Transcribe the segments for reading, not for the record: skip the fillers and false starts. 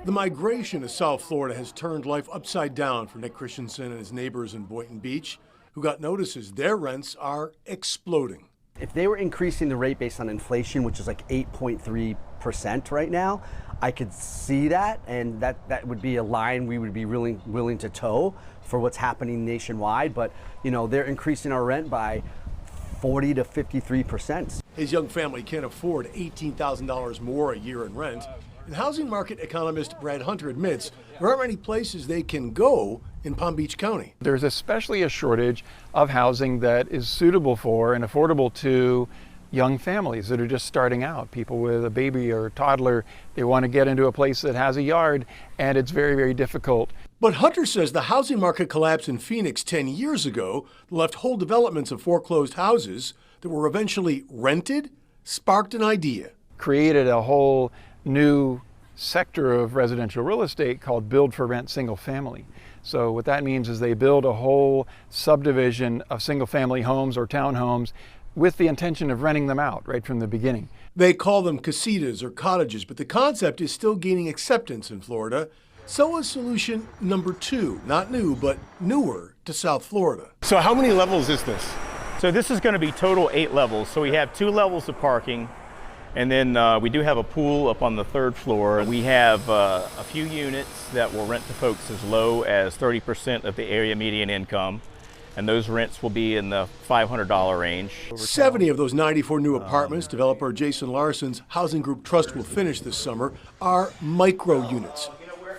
The migration to South Florida has turned life upside down for Nick Christensen and his neighbors in Boynton Beach, who got notices their rents are exploding. If they were increasing the rate based on inflation, which is like 8.3% right now, I could see that, and that would be a line we would be really willing to toe for what's happening nationwide. But they're increasing our rent by 40 to 53%. His young family can't afford $18,000 more a year in rent. And housing market economist Brad Hunter admits there aren't many places they can go in Palm Beach County. There's especially a shortage of housing that is suitable for and affordable to young families that are just starting out. People with a baby or a toddler, they want to get into a place that has a yard, and it's very, very difficult. But Hunter says the housing market collapse in Phoenix 10 years ago left whole developments of foreclosed houses that were eventually rented, sparked an idea. Created a whole new sector of residential real estate called build for rent single family. So what that means is they build a whole subdivision of single family homes or townhomes with the intention of renting them out right from the beginning. They call them casitas or cottages, but the concept is still gaining acceptance in Florida. So is solution number 2, not new, but newer to South Florida. So how many levels is this? So this is going to be total 8 levels. So we have 2 levels of parking, and then we do have a pool up on the 3rd floor. We have a few units that will rent to folks as low as 30% of the area median income, and those rents will be in the $500 range. 70 of those 94 new apartments developer Jason Larson's Housing Group Trust will finish this summer are micro units,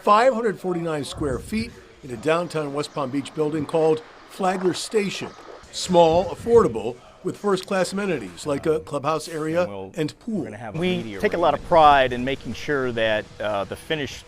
549 square feet in a downtown West Palm Beach building called Flagler Station. Small, affordable, with first-class amenities like a clubhouse area and pool. We take a lot of pride in making sure that the finished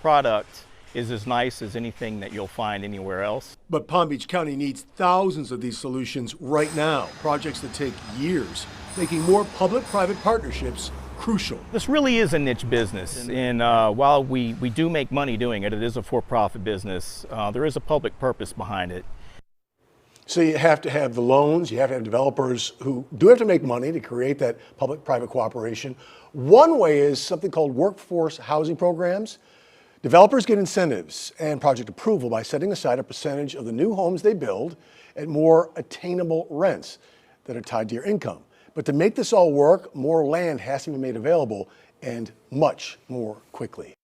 product is as nice as anything that you'll find anywhere else. But Palm Beach County needs thousands of these solutions right now, projects that take years, making more public-private partnerships crucial. This really is a niche business, and while we do make money doing it, it is a for-profit business, there is a public purpose behind it. So you have to have the loans, you have to have developers who do have to make money to create that public-private cooperation. One way is something called workforce housing programs. Developers get incentives and project approval by setting aside a percentage of the new homes they build at more attainable rents that are tied to your income. But to make this all work, more land has to be made available, and much more quickly.